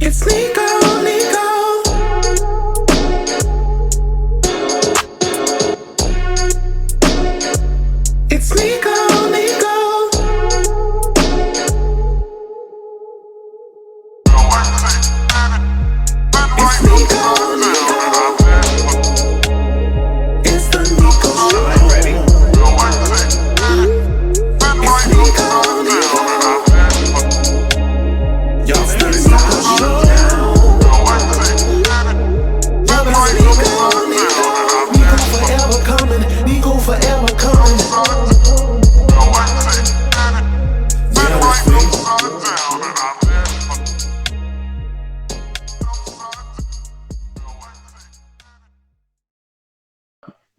It's Nikko, Nikko. It's Nikko, Nikko. It's Nikko, Nikko. It's the Nikko Show. I'm ready. It's Nikko, Nikko. It's the Nikko Show now. It's Nikko, Nikko. Nikko forever coming. Nikko forever coming.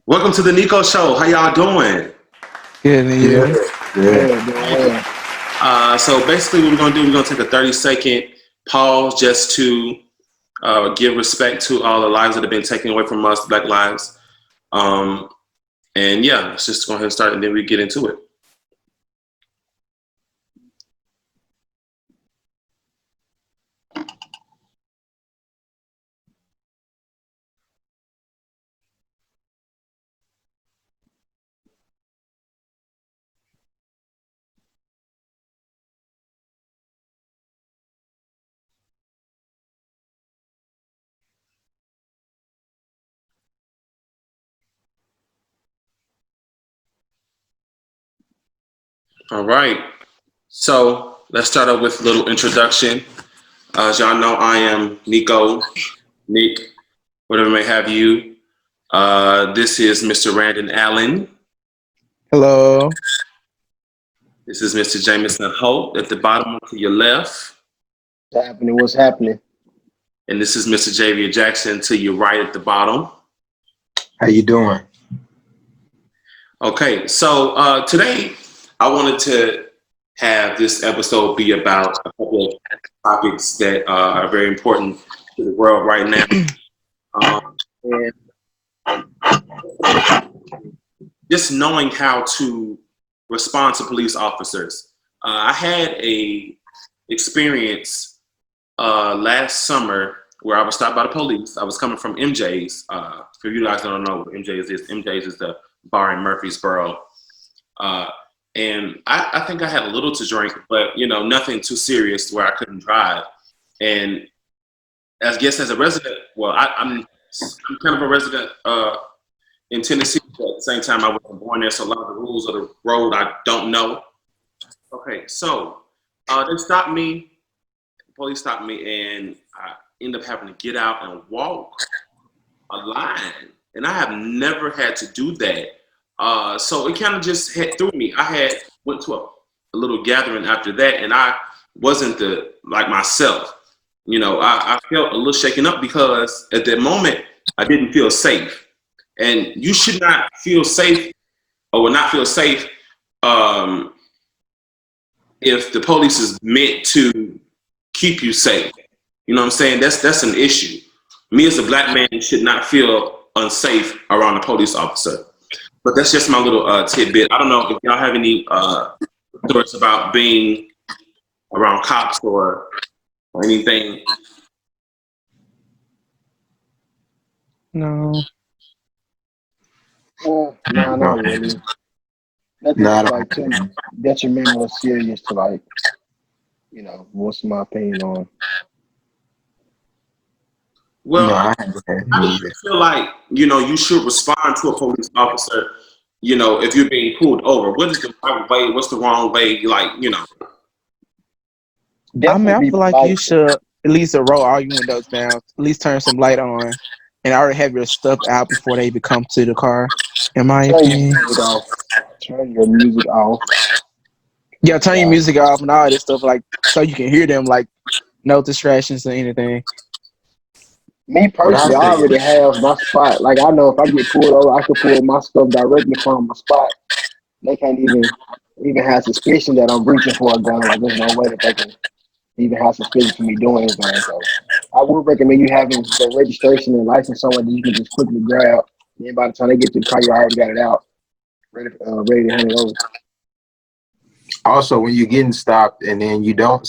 Welcome to the Nikko Show. How y'all doing? Good, yeah. So basically what we're going to do, we're going to take a 30-second pause just to give respect to all the lives that have been taken away from us, Black lives. And yeah, let's just go ahead and start and then we get into it. All right. So let's start off with a little introduction. As y'all know, I am Nikko, Nick, whatever may have you. This is Mr. Randon Allen. Hello. This is Mr. Jameson Holt at the bottom to your left. What's happening? What's happening? And this is Mr. Javier Jackson to your right at the bottom. How you doing? Okay, so today I wanted to have this episode be about a couple of topics that are very important to the world right now. And just knowing how to respond to police officers. I had a experience last summer where I was stopped by the police. I was coming from MJ's. For you guys that don't know what MJ's is the bar in Murfreesboro. And I think I had a little to drink, but you know, nothing too serious where I couldn't drive. And as a resident, well, I'm kind of a resident in Tennessee, but at the same time I wasn't born there, so a lot of the rules of the road I don't know. Okay, so they stopped me, the police stopped me, and I ended up having to get out and walk a line. And I have never had to do that. So it kind of just hit through me. I went to a little gathering after that, and I wasn't like myself. You know, I felt a little shaken up because at that moment I didn't feel safe. And you should not feel safe or will not feel safe if the police is meant to keep you safe. You know what I'm saying? That's an issue. Me as a black man should not feel unsafe around a police officer. But that's just my little tidbit. I don't know if y'all have any thoughts about being around cops or anything. No. No, not really. Nothing like too detrimental or serious to like, you know, what's my opinion on. Well, No, I feel like, you know, you should respond to a police officer, you know, if you're being pulled over. What is the right way? What's the wrong way? Like, you know. I feel like you should at least roll all your windows down, at least turn some light on, and already have your stuff out before they even come to the car. In my opinion. Turn your music off. Yeah, turn your music off and all this stuff, like, so you can hear them, like, no distractions or anything. Me personally, I already have my spot. Like, I know if I get pulled over, I can pull my stuff directly from my spot. They can't even have suspicion that I'm reaching for a gun. Like, there's no way that they can even have suspicion for me doing anything. So I would recommend you having the registration and license somewhere that you can just quickly grab. Then by the time they get to the car, you already got it out, ready to hand it over. Also, when you're getting stopped and then you don't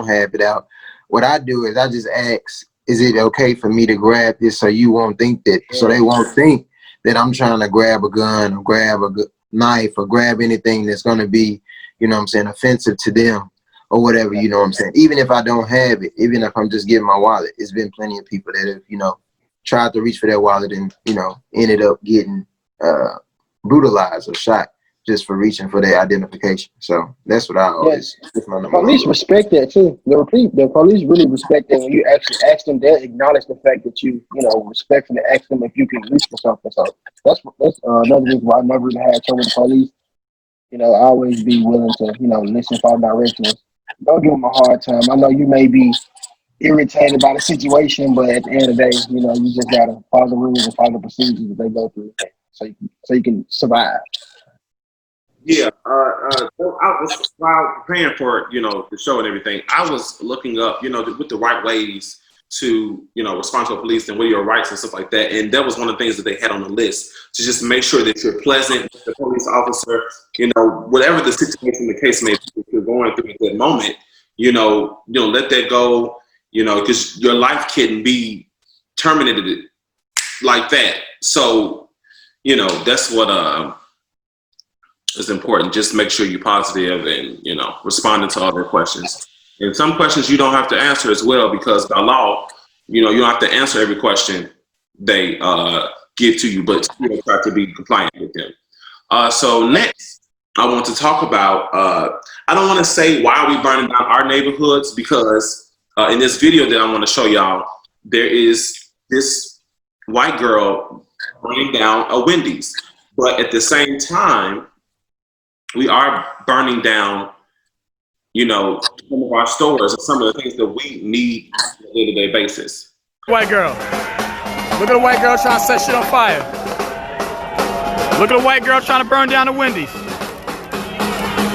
have it out, what I do is I just ask, is it okay for me to grab this so you won't think that, so they won't think that I'm trying to grab a gun or grab a knife or grab anything that's going to be, you know what I'm saying, offensive to them or whatever, you know what I'm saying. Even if I don't have it, even if I'm just giving my wallet, it's been plenty of people that have, you know, tried to reach for their wallet and, you know, ended up getting brutalized or shot just for reaching for their identification. So that's what I always. Police respect that too. The police really respect that when you actually ask them. They acknowledge the fact that you know, respectfully ask them if you can reach for something. So that's another reason why I never really had trouble with the police. You know, I always be willing to, you know, listen, follow directions. Don't give them a hard time. I know you may be irritated by the situation, but at the end of the day, you know, you just gotta follow the rules and follow the procedures that they go through, so you can survive. Yeah, so I was, while preparing for, you know, the show and everything, I was looking up, you know, with the right ways to, you know, respond to a police and what are your rights and stuff like that. And that was one of the things that they had on the list, to just make sure that you're pleasant with the police officer, you know, whatever the situation, the case may be, if you're going through at that moment, you know, let that go, you know, because your life can be terminated like that. So, you know, that's what is important. Just make sure you're positive and, you know, responding to all their questions. And some questions you don't have to answer as well, because by law, you know, you don't have to answer every question they give to you, but you know, try to be compliant with them. So next, I want to talk about, I don't want to say why are we burning down our neighborhoods, because in this video that I want to show y'all, there is this white girl burning down a Wendy's. But at the same time, we are burning down, you know, some of our stores and some of the things that we need on a day-to-day basis. White girl. Look at the white girl trying to set shit on fire. Look at the white girl trying to burn down the Wendy's.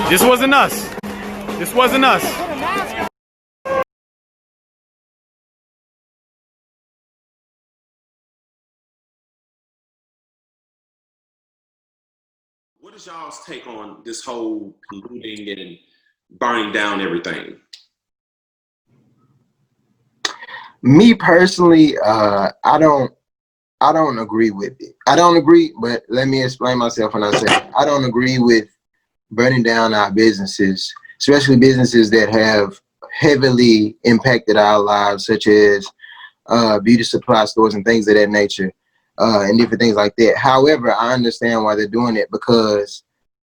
This wasn't us. This wasn't us. What is y'all's take on this whole looting and burning down everything? Me personally, I don't agree with it. I don't agree, but let me explain myself when I say I don't agree with burning down our businesses, especially businesses that have heavily impacted our lives, such as beauty supply stores and things of that nature. And different things like that. However, I understand why they're doing it, because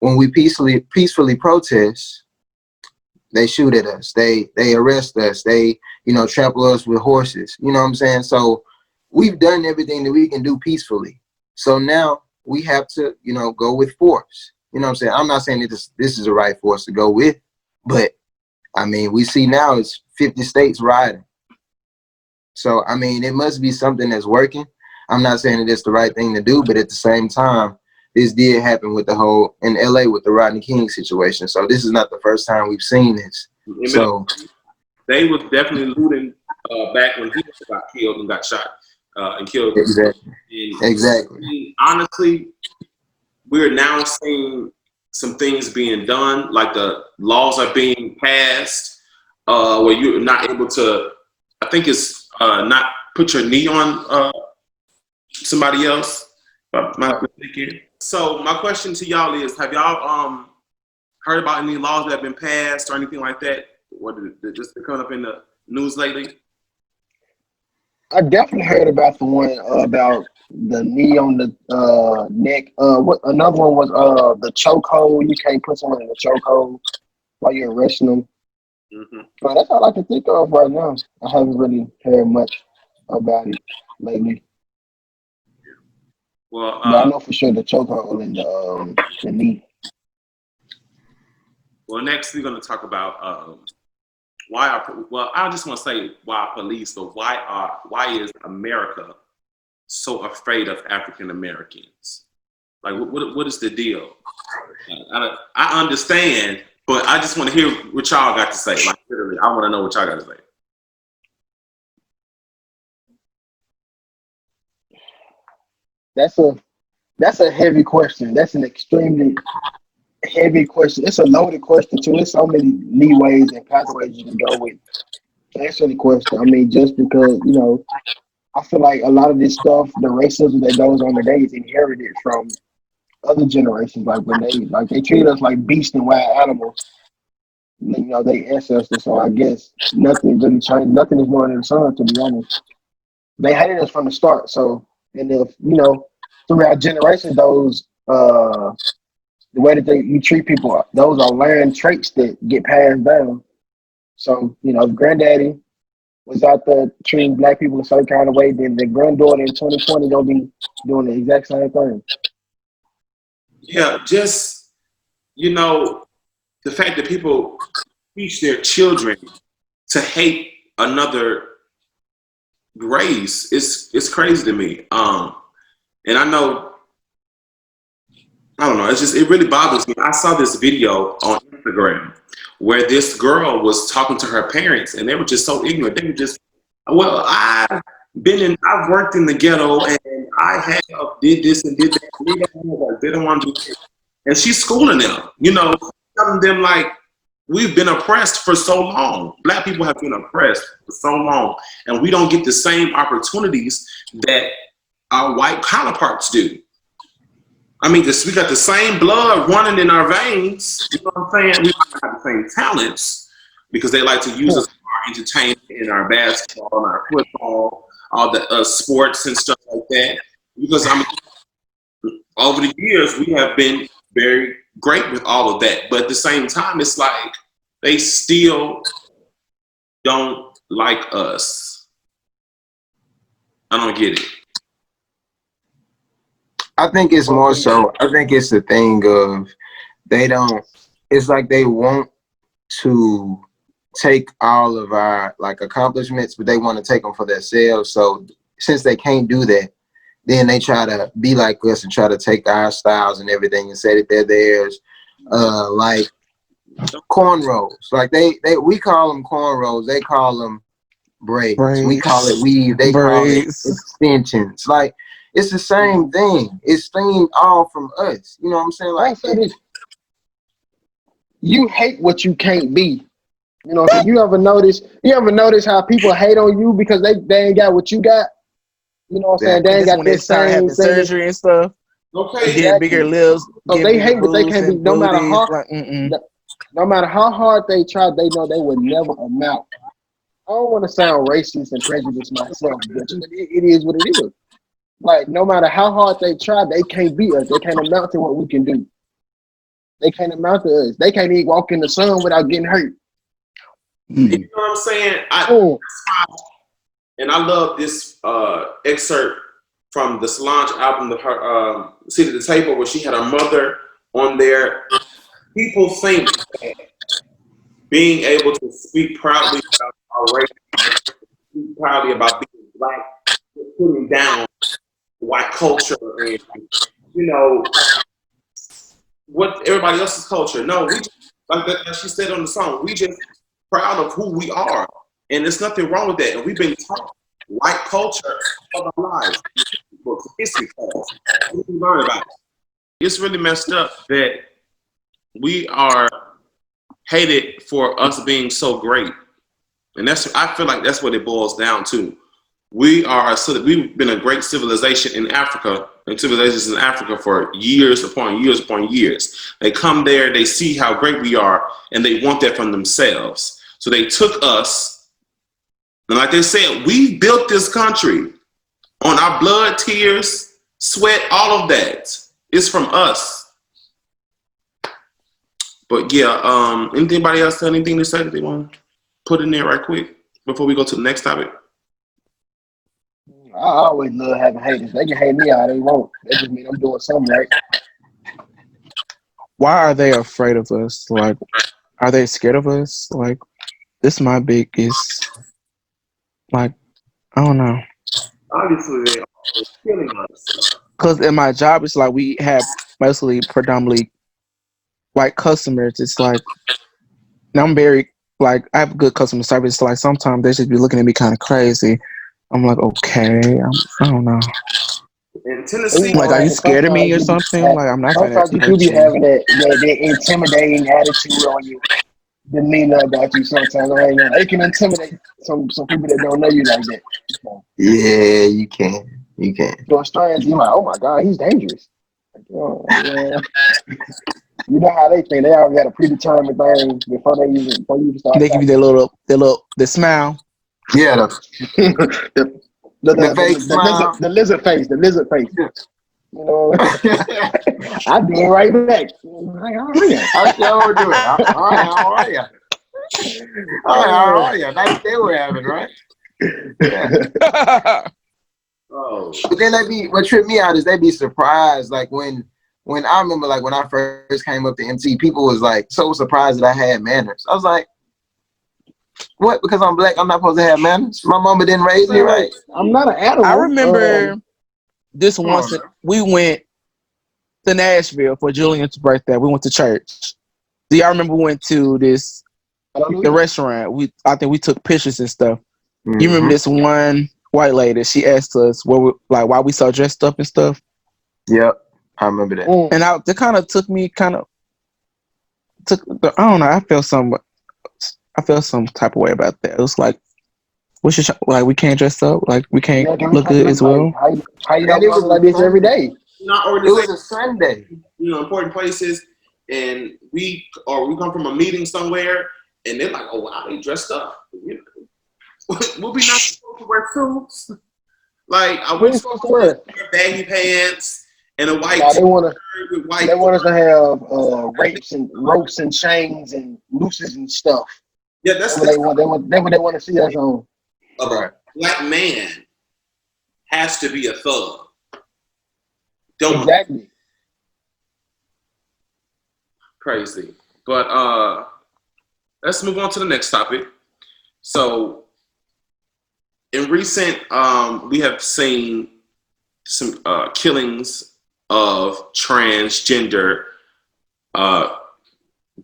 when we peacefully protest, they shoot at us, they arrest us, they, you know, trample us with horses. You know what I'm saying? So we've done everything that we can do peacefully. So now we have to, you know, go with force. You know what I'm saying? I'm not saying that this is the right force to go with, but I mean, we see now it's 50 states rioting. So I mean, it must be something that's working. I'm not saying that it's the right thing to do, but at the same time, this did happen with the whole, in LA with the Rodney King situation. So this is not the first time we've seen this. So they was definitely looting back when he got killed and got shot and killed. Exactly. And exactly. honestly, we're now seeing some things being done, like the laws are being passed where you're not able to, I think it's not put your knee on somebody else. So my question to y'all is, have y'all heard about any laws that have been passed or anything like that? What did just been coming up in the news lately? I definitely heard about the one about the knee on the neck. What another one was the chokehold. You can't put someone in a chokehold while you're arresting them. Mm-hmm. But that's all I can think of right now. I haven't really heard much about it lately. Well, but I know for sure the chokehold and the knee. Well, next we're going to talk about I just want to say why police, but why is America so afraid of African Americans? Like, what is the deal? I understand, but I just want to hear what y'all got to say. Like, literally, I want to know what y'all got to say. That's a heavy question. That's an extremely heavy question. It's a loaded question too. There's so many leeways and pathways you can go with To answer the question, I mean, just because, I feel like a lot of this stuff, the racism that goes on today is inherited from other generations. Like when they treat us like beasts and wild animals, they ancestors. So I guess nothing really changed. Nothing is more than the sun, to be honest. They hated us from the start. So, and if, throughout generations, those, the way that you treat people, those are learned traits that get passed down. So, if granddaddy was out there treating black people a certain kind of way, then the granddaughter in 2020 gonna be doing the exact same thing. Yeah, just the fact that people teach their children to hate another race is crazy to me. And I don't know. It really bothers me. I saw this video on Instagram where this girl was talking to her parents, and they were just so ignorant. They were just, well, I've worked in the ghetto, and I did this and did that. They don't want to do it. And she's schooling them, telling them like, we've been oppressed for so long. Black people have been oppressed for so long, and we don't get the same opportunities that our white counterparts do. I mean, we got the same blood running in our veins. You know what I'm saying? We might not have the same talents because they like to use us for our entertainment in our basketball and our football, all the sports and stuff like that. Because over the years, we have been very great with all of that. But at the same time, it's like they still don't like us. I don't get it. I think it's more so, I think it's the thing of it's like they want to take all of our like accomplishments, but they want to take them for themselves. So since they can't do that, then they try to be like us and try to take our styles and everything and say that they're theirs. Like cornrows, like we call them cornrows, they call them braids. We call it weave, they call it extensions. Like it's the same thing. It's themed all from us. You know what I'm saying? Like you hate what you can't be. You know what I'm saying? You ever notice how people hate on you because they ain't got what you got? You know what I'm saying? They ain't got when they start having surgery and stuff. Okay. They get bigger lips. So they hate what they can't be. No matter how like, no matter how hard they try, they know they would never amount. I don't want to sound racist and prejudiced myself, but it is what it is. Like, no matter how hard they try, they can't beat us. They can't amount to what we can do. They can't amount to us. They can't even walk in the sun without getting hurt. You know what I'm saying? And I love this excerpt from the Solange album, her Seat at the Table, where she had her mother on there. People think that being able to speak proudly about our race, speak proudly about being black, putting down white culture and what everybody else's culture. No, we just, like she said on the song, we just proud of who we are, and there's nothing wrong with that. And we've been taught white culture all our lives. Books, history class, we learn about it. It's really messed up that we are hated for us being so great, and I feel like that's what it boils down to. We've been a great civilization in Africa, and civilizations in Africa for years upon years upon years. They come there, they see how great we are, and they want that from themselves. So they took us, and like they said, we built this country on our blood, tears, sweat, all of that. It's from us. But yeah, anybody else have anything to say that they want to put in there right quick before we go to the next topic? I always love having haters. They can hate me all they want. That just mean I'm doing something right. Why are they afraid of us? Like, are they scared of us? Like, this is my biggest, like, I don't know. Obviously, they are killing us. Because in my job, it's like we have mostly predominantly white customers. It's like, and I'm very, like, I have good customer service. Like, sometimes they should be looking at me kind of crazy. I'm like, okay, I don't know. In Tennessee, like, are you scared of me or something? Like, I'm not gonna sometimes you do be having that intimidating attitude on you. demeanor about you sometimes. I ain't gonna, it can intimidate some people that don't know you like that. So, Yeah, you can. You can. to a stranger, you're like, oh my God, he's dangerous. Like, oh, yeah. You know how they think. They already got a predetermined thing before you even start They give you talking. the smile. Yeah, the, the fake smile. the lizard face, the lizard face. Yeah. You know, I do it right back. Like, how are you? I sure do it. How are you? How are you? Nice day we're having, right? Yeah. Oh, But then what tripped me out is they be surprised. Like when I remember, like when I first came up to MT, people was like so surprised that I had manners. I was like, what? Because I'm black, I'm not supposed to have manners? My mama didn't raise me right. I'm not an animal. I remember this Come on, once man. we went to Nashville for Julian's birthday. We went to church. Do y'all remember we went to the restaurant? I think we took pictures and stuff. You remember this one white lady? She asked us why we so dressed up and stuff. Yep, I remember that. And it kind of took me I don't know. I felt some type of way about that. It was like, we can't dress up, like we can't look good as well. How you don't look like this every day? not It was a Sunday. Important places, and we come from a meeting somewhere, and they're like, "Oh wow, they dressed up." We'll be not supposed to wear suits. Like, I What are you supposed to wear? Baggy pants and a white They want with white. They want us to have ropes and chains and nooses and stuff. Yeah, that's what they want. That's what they want to see us on. A black man has to be a thug. Exactly. Crazy. But let's move on to the next topic. So in recent, we have seen some killings of transgender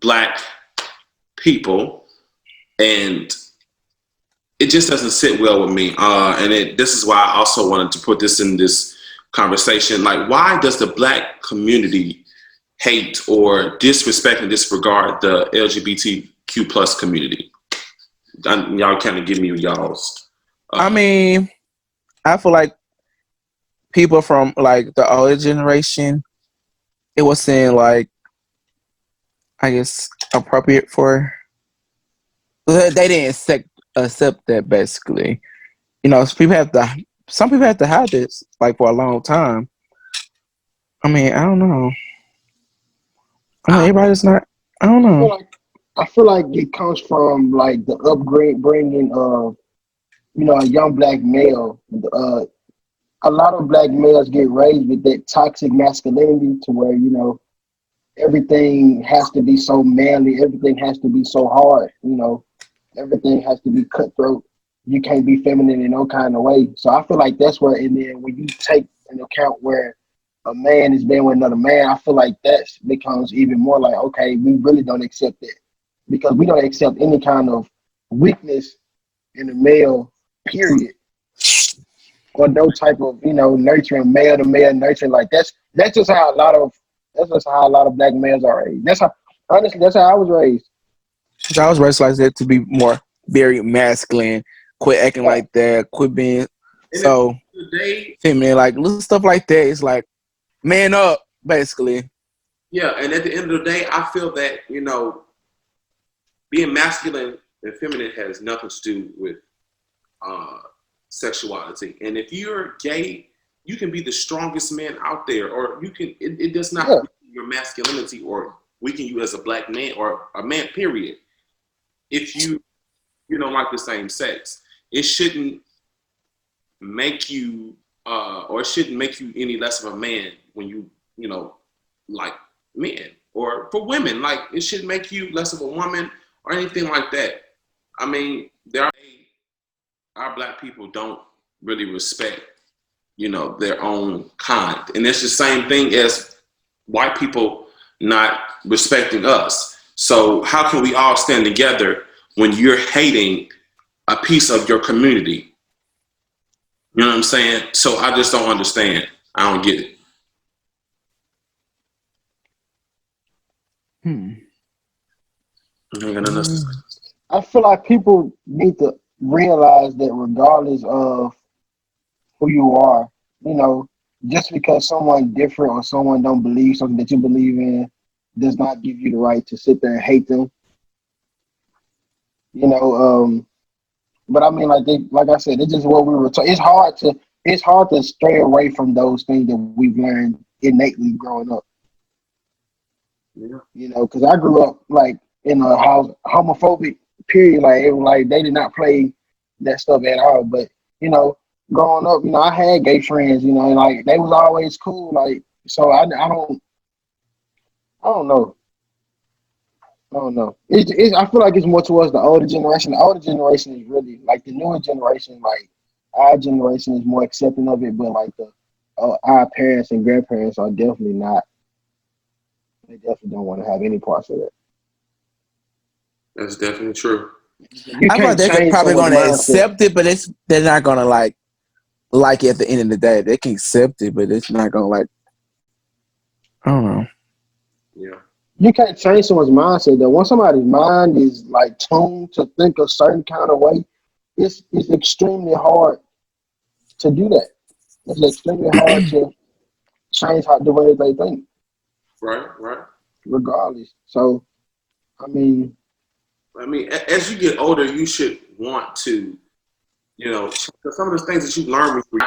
black people, and it just doesn't sit well with me. This is why I also wanted to put this in this conversation. Like, why does the black community hate or disrespect and disregard the LGBTQ plus community? Y'all kind of give me y'all's. I mean, I feel like people from like the older generation, it wasn't like, I guess, appropriate for. They didn't accept that, basically. Some people have to hide this like for a long time. I mean, I don't know. Everybody's not. I don't know. I feel like it comes from like the upbringing of a young black male. A lot of black males get raised with that toxic masculinity to where everything has to be so manly, everything has to be so hard. Everything has to be cutthroat. You can't be feminine in no kind of way. So I feel like that's where, and then when you take into account where a man is being with another man, I feel like that becomes even more like, okay, we really don't accept that, because we don't accept any kind of weakness in a male, period, or no type of nurturing, male to male nurturing. Like that's just how a lot of black males are raised. That's how I was raised. I was raised like that, to be more very masculine, quit acting like that, quit being so feminine, like little stuff like that. It's like, man up, basically. Yeah, and at the end of the day, I feel that being masculine and feminine has nothing to do with sexuality. And if you're gay, you can be the strongest man out there, or you can. It does not weaken your masculinity or weaken you as a black man or a man. Period. If you don't like the same sex, it shouldn't make you or it shouldn't make you any less of a man when you like men, or for women, like it shouldn't make you less of a woman or anything like that. I mean, our black people don't really respect their own kind, and it's the same thing as white people not respecting us. So how can we all stand together when you're hating a piece of your community? You know what I'm saying? So I just don't understand. I don't get it. You ain't got nothing else to say. I feel like people need to realize that regardless of who you are, you know, just because someone different or someone don't believe something that you believe in does not give you the right to sit there and hate them. You know, but I mean, like I said, it's just what we were taught. It's hard to stray away from those things that we've learned innately growing up. Yeah. You know, because I grew up like in a house homophobic period. Like it was like they did not play that stuff at all. But you know, growing up, you know, I had gay friends. You know, and like they was always cool. Like so, I don't know. I don't know. I feel like it's more towards the older generation. The older generation is really like the newer generation. Like our generation is more accepting of it, but like our parents and grandparents are definitely not. They definitely don't want to have any parts of it. That's definitely true. You I feel like can't they're change probably someone's going to mindset. accept it, but they're not going to like it at the end of the day. They can accept it, but it's not going to like. I don't know. Yeah. You can't change someone's mindset. Though once somebody's mind is like tuned to think a certain kind of way, it's extremely hard to do that. It's extremely hard to change the way they think, Right. Right. regardless. So, I mean, I mean, as you get older, you should want to, you know, some of the things that you learn with, what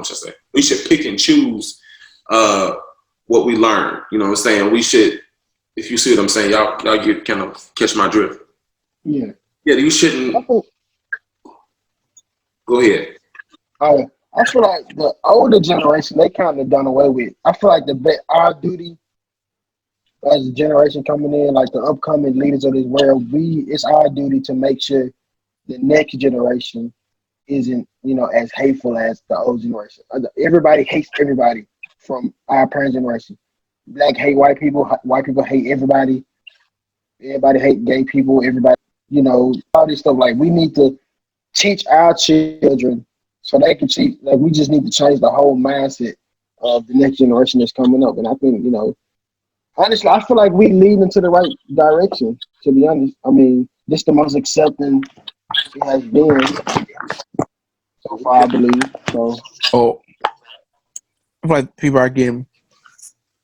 should I say? We should pick and choose what we learn. You know what I'm saying? We should, if you see what I'm saying, y'all get kind of catch my drift. yeah. Yeah, you shouldn't. I think, Go ahead. I feel like the older generation they kind of done away with. I feel like our duty as a generation coming in, like the upcoming leaders of this world, it's our duty to make sure the next generation isn't, you know, as hateful as the old generation. Everybody hates everybody from our parent generation. Black hate white people hate everybody. Everybody hate gay people. Everybody, you know, all this stuff. Like we need to teach our children so they can teach. Like we just need to change the whole mindset of the next generation that's coming up. And I think, you know, honestly, I feel like we lead into the right direction. To be honest, I mean, this the most accepting it has been so far, I believe. So Oh, I feel like people are getting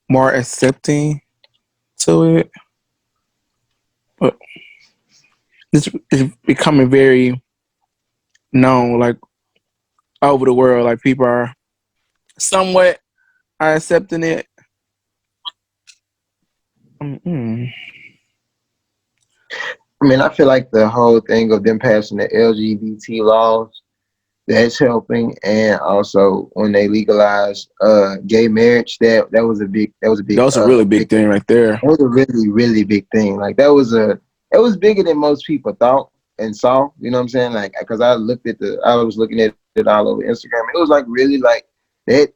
more accepting to it, but it's becoming very known, like over the world. Like people are somewhat are accepting it. Mm-mm. I mean, I feel like the whole thing of them passing the LGBT laws, that's helping, and also when they legalized gay marriage, that was a big That was a really big thing right there. that was a really, really big thing. Like it was bigger than most people thought and saw. You know what I'm saying? Like, because I was looking at it all over Instagram. It was like really like that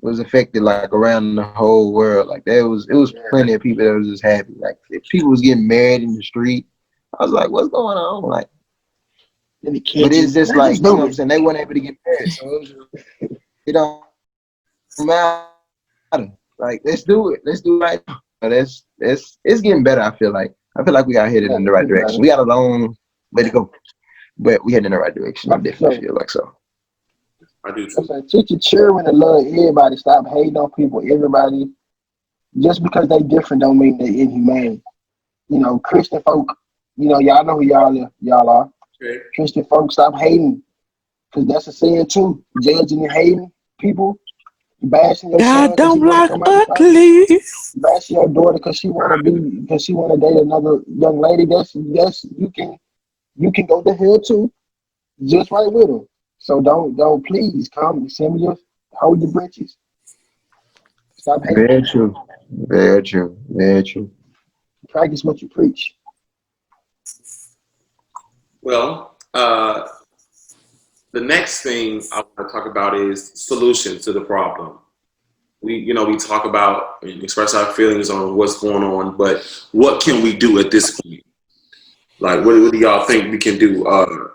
was affected like around the whole world. Like it was plenty of people that was just happy. Like if people was getting married in the street, I was like, what's going on? Like, but it's just like, you know what I'm saying? They weren't able to get married, so it don't matter. Like, let's do it. Let's do it right now. It's getting better. I feel like we got headed in the right direction. We got a long way to go, but we headed in the right direction. I definitely feel like so. I do too. teach your children to love everybody. Stop hating on people. Everybody, just because they different, don't mean they inhumane. You know, Christian folk. You know, y'all know who y'all are. Okay. Christian folk, stop hating, because that's a sin too. Judging and hating people, bashing your son God because he don't want to like come out the closet, ugly. bashing your daughter because she want to date another young lady. That's you can go to hell too, just right with them. So don't please come send me hold your britches. Stop hating. Very true. Very true. Very true. Practice what you preach. Well, the next thing I want to talk about is solutions to the problem. We talk about and express our feelings on what's going on, but what can we do at this point? Like, what do y'all think we can do to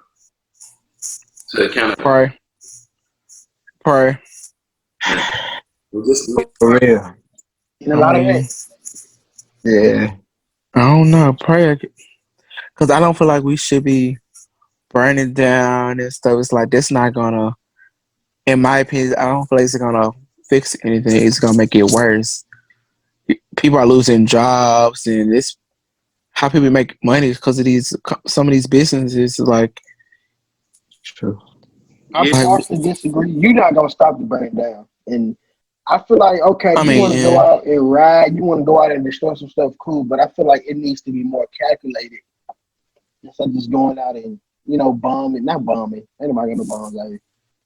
kind of Pray. just For real. In a lot of ways. Yeah. I don't know, prayer, because I don't feel like we should be burning down and stuff. It's like that's not gonna, in my opinion, I don't feel like it's gonna fix anything. It's gonna make it worse. People are losing jobs, and it's how people make money because of these. Some of these businesses, like True. I Yeah, partially disagree. You're not gonna stop the burn down, and I feel like okay, I you want to go mean, out and ride, you want to go out and destroy some stuff, cool. But I feel like it needs to be more calculated instead of just going out and bombing, not bombing. Ain't nobody gonna bomb like,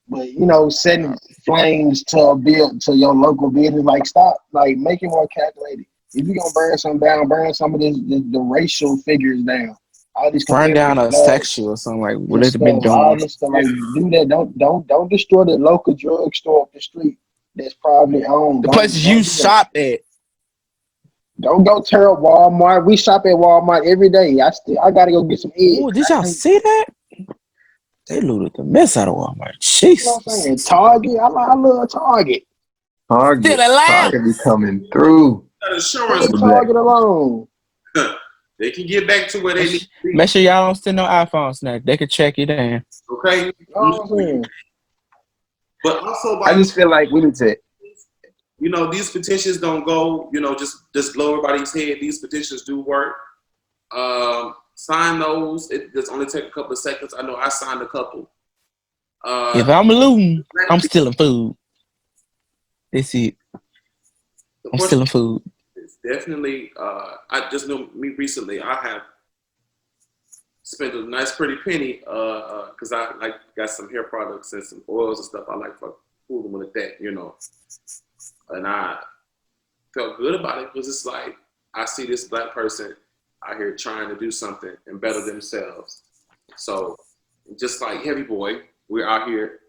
but setting flames to a build to your local business. Like stop, like make it more calculated. If you're gonna burn some down, burn some of the racial figures down. All these burn down Confederate a flags section or something like what and they've been stuff. All doing. this stuff, like do that. Don't destroy the local drugstore up the street that's probably owned. The Don't places you do that. shop at. Don't go tear up Walmart. We shop at Walmart every day. I gotta go get some eggs. Oh, did y'all see that? They looted the mess out of Walmart. You know what I'm saying? Jesus. Target. I love Target. Target. Still alive. Target be coming through. got insurance. Leave Target alone. They can get back to where they need to be. Make sure y'all don't send no iPhone snack. They can check you down. Okay. You know what I'm saying? But also, I just feel like we need to. these petitions don't go, just blow everybody's head. These petitions do work. Sign those. It does only take a couple of seconds. I know I signed a couple. If I'm looting, I'm stealing food. That's it. I'm stealing food. It's definitely. I just know me recently. I have spent a nice pretty penny because I got some hair products and some oils and stuff. I like for fooling with that, and I felt good about it because it's like I see this black person out here trying to do something and better themselves. So just like Heavy Boy, we're out here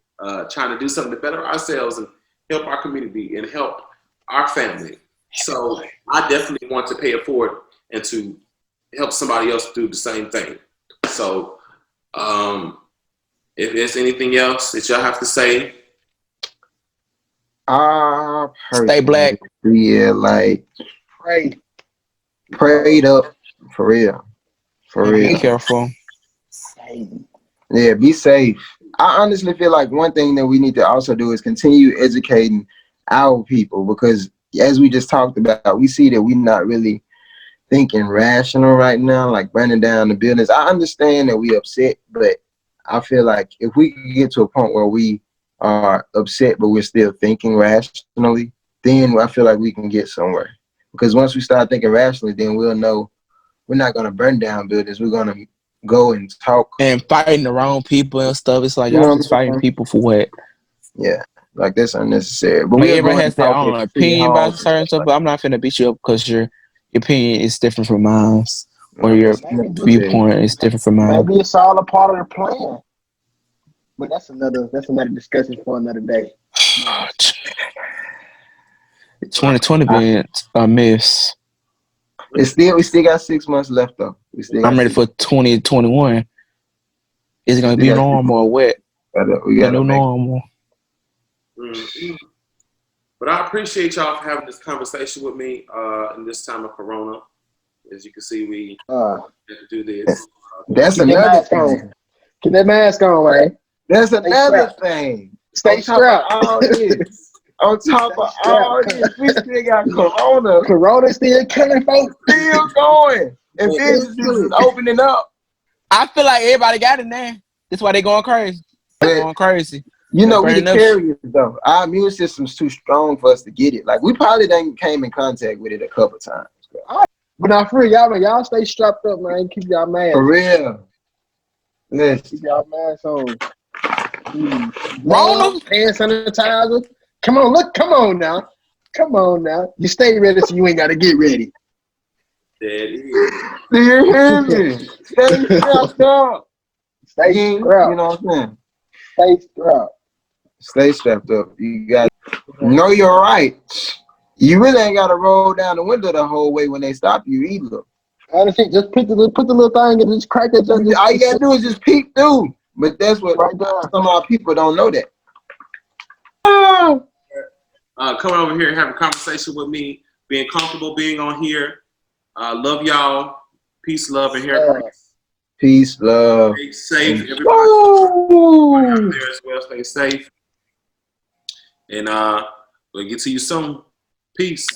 trying to do something to better ourselves and help our community and help our family. So I definitely want to pay it forward and to help somebody else do the same thing. So if there's anything else that y'all have to say. Stay black. Yeah, like prayed up for real. For real. Be careful. Yeah, be safe. I honestly feel like one thing that we need to also do is continue educating our people because as we just talked about, we see that we're not really thinking rational right now, like burning down the buildings. I understand that we upset, but I feel like if we can get to a point where we are upset, but we're still thinking rationally, then I feel like we can get somewhere. Because once we start thinking rationally, then we'll know we're not going to burn down buildings. We're going to go and talk. And fighting the wrong people and stuff. It's like, You know y'all what just I'm fighting saying? people for what? Yeah, like that's unnecessary. But Like, we're everybody going has to their talk own at city opinion about halls certain and stuff, stuff but I'm not finna beat you up because your opinion is different from mine or like your that. viewpoint is different from mine. Maybe it's all a part of the plan. But that's another discussion for another day. 2020 been a mess. We still got 6 months left though. I'm ready for 2021. Is it gonna be normal or what? We The got new to make. normal. But I appreciate y'all for having this conversation with me in this time of Corona. As you can see, we had to do this. That's Keep that another mask thing. on. Keep that mask on, man. That's another strapped. thing. Stay On top of strapped. all this, on top of all this, we still got Corona Corona still killing folks. still going, and businesses is opening up. I feel like everybody got it now. That's why they going crazy. They're going crazy. You know, we the burning up carriers though. Our immune system's too strong for us to get it. Like we probably done came in contact with it a couple times. But not free, y'all, man. Y'all stay strapped up, man. Keep y'all masks. For real. Listen. Keep y'all masks on. Rona. Hand sanitizer. Come on now. You stay ready so you ain't gotta get ready. That is. Do you hear me? Stay strapped up. Stay You strapped. know what I'm saying? Stay strapped. Stay strapped up. You got to know your rights. You really ain't got to roll down the window the whole way when they stop you either. Honestly, just put the little thing and just crack it. All you got to do is just peek through. But that's what some of our people don't know that. Coming over here and having a conversation with me, being comfortable being on here. Love y'all. Peace, love, and hair grease. Peace, love. Stay safe, everybody. Woo! Out there as well. Stay safe. And we'll get to you soon. Peace.